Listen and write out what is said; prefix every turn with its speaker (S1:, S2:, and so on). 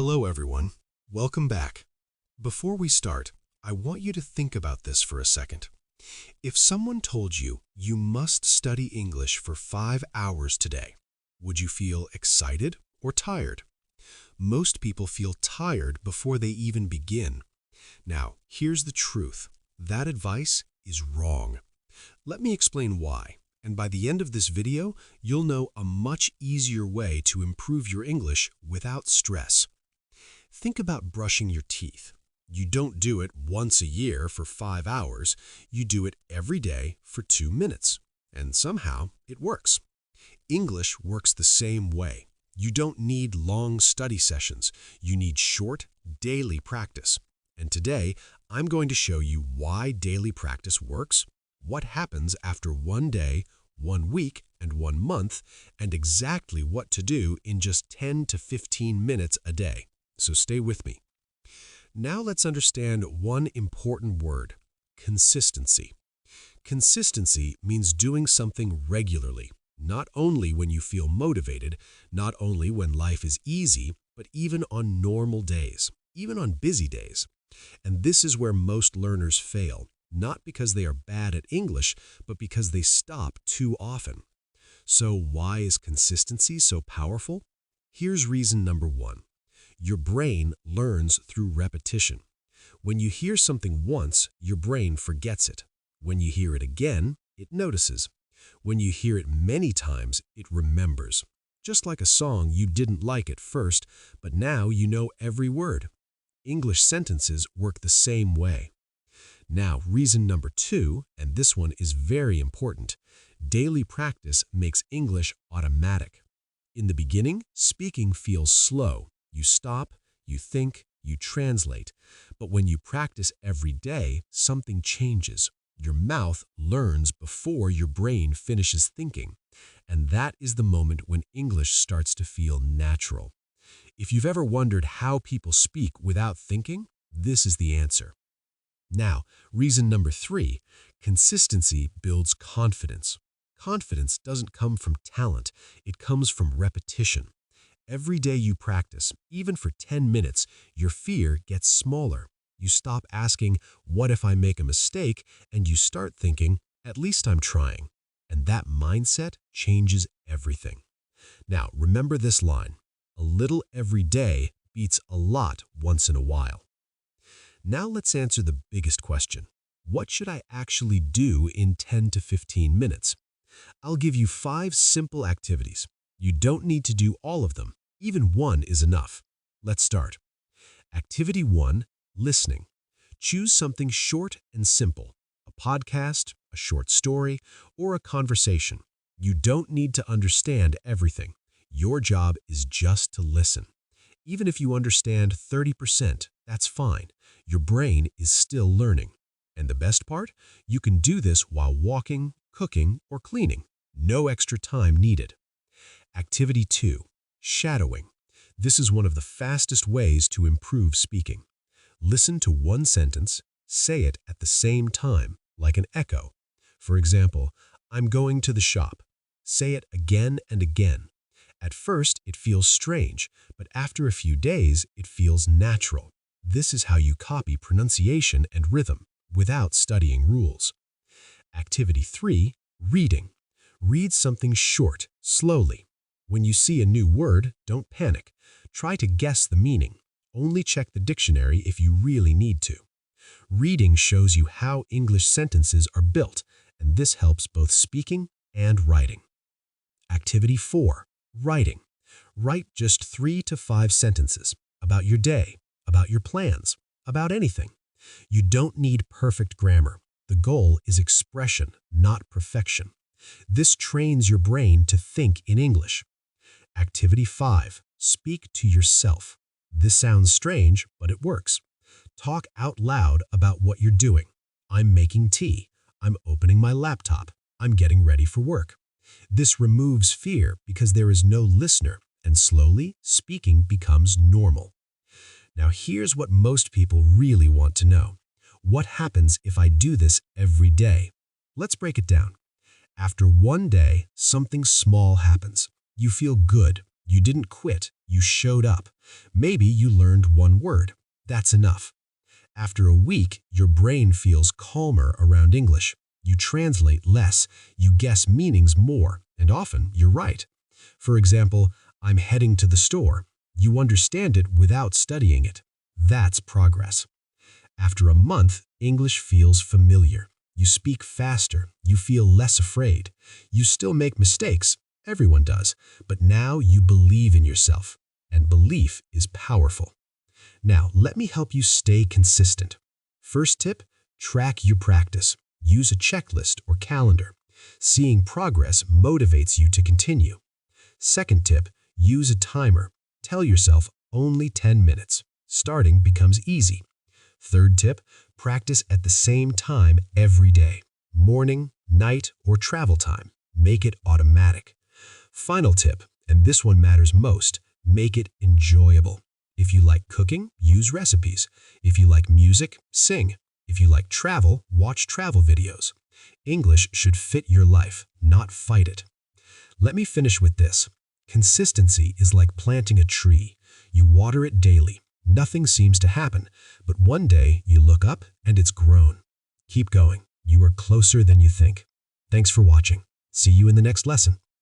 S1: Hello everyone, welcome back. Before we start, I want you to think about this for a second. If someone told you you must study English for 5 hours today, would you feel excited or tired? Most people feel tired before they even begin. Now, here's the truth. That advice is wrong. Let me explain why, and by the end of this video, you'll know a much easier way to improve your English without stress. Think about brushing your teeth. You don't do it once a year for 5 hours, you do it every day for 2 minutes. And somehow, it works. English works the same way. You don't need long study sessions. You need short, daily practice. And today, I'm going to show you why daily practice works, what happens after 1 day, 1 week, and 1 month, and exactly what to do in just 10 to 15 minutes a day. So stay with me. Now let's understand one important word: consistency. Consistency means doing something regularly, not only when you feel motivated, not only when life is easy, but even on normal days, even on busy days. And this is where most learners fail, not because they are bad at English, but because they stop too often. So why is consistency so powerful? Here's reason number 1. Your brain learns through repetition. When you hear something once, your brain forgets it. When you hear it again, it notices. When you hear it many times, it remembers. Just like a song you didn't like at first, but now you know every word. English sentences work the same way. Now, reason number 2, and this one is very important. Daily practice makes English automatic. In the beginning, speaking feels slow. You stop, you think, you translate. But when you practice every day, something changes. Your mouth learns before your brain finishes thinking. And that is the moment when English starts to feel natural. If you've ever wondered how people speak without thinking, this is the answer. Now, reason number 3, consistency builds confidence. Confidence doesn't come from talent, it comes from repetition. Every day you practice, even for 10 minutes, your fear gets smaller. You stop asking, what if I make a mistake? And you start thinking, at least I'm trying. And that mindset changes everything. Now, remember this line: a little every day beats a lot once in a while. Now let's answer the biggest question. What should I actually do in 10 to 15 minutes? I'll give you 5 simple activities. You don't need to do all of them. Even 1 is enough. Let's start. Activity 1, listening. Choose something short and simple: a podcast, a short story, or a conversation. You don't need to understand everything. Your job is just to listen. Even if you understand 30%, that's fine. Your brain is still learning. And the best part? You can do this while walking, cooking, or cleaning. No extra time needed. Activity 2, shadowing. This is one of the fastest ways to improve speaking. Listen to one sentence, say it at the same time, like an echo. For example, I'm going to the shop. Say it again and again. At first, it feels strange, but after a few days, it feels natural. This is how you copy pronunciation and rhythm, without studying rules. Activity 3, reading. Read something short, slowly. When you see a new word, don't panic. Try to guess the meaning. Only check the dictionary if you really need to. Reading shows you how English sentences are built, and this helps both speaking and writing. Activity 4, writing. Write just 3 to 5 sentences about your day, about your plans, about anything. You don't need perfect grammar. The goal is expression, not perfection. This trains your brain to think in English. Activity 5, speak to yourself. This sounds strange, but it works. Talk out loud about what you're doing. I'm making tea. I'm opening my laptop. I'm getting ready for work. This removes fear because there is no listener, and slowly, speaking becomes normal. Now here's what most people really want to know. What happens if I do this every day? Let's break it down. After 1 day, something small happens. You feel good. You didn't quit. You showed up. Maybe you learned one word. That's enough. After a week, your brain feels calmer around English. You translate less, you guess meanings more, and often you're right. For example, I'm heading to the store. You understand it without studying it. That's progress. After a month, English feels familiar. You speak faster. You feel less afraid. You still make mistakes. Everyone does. But now you believe in yourself. And belief is powerful. Now, let me help you stay consistent. First tip, track your practice. Use a checklist or calendar. Seeing progress motivates you to continue. Second tip, use a timer. Tell yourself only 10 minutes. Starting becomes easy. Third tip, practice at the same time every day. Morning, night, or travel time. Make it automatic. Final tip, and this one matters most, make it enjoyable. If you like cooking, use recipes. If you like music, sing. If you like travel, watch travel videos. English should fit your life, not fight it. Let me finish with this. Consistency is like planting a tree. You water it daily. Nothing seems to happen, but one day you look up and it's grown. Keep going. You are closer than you think. Thanks for watching. See you in the next lesson.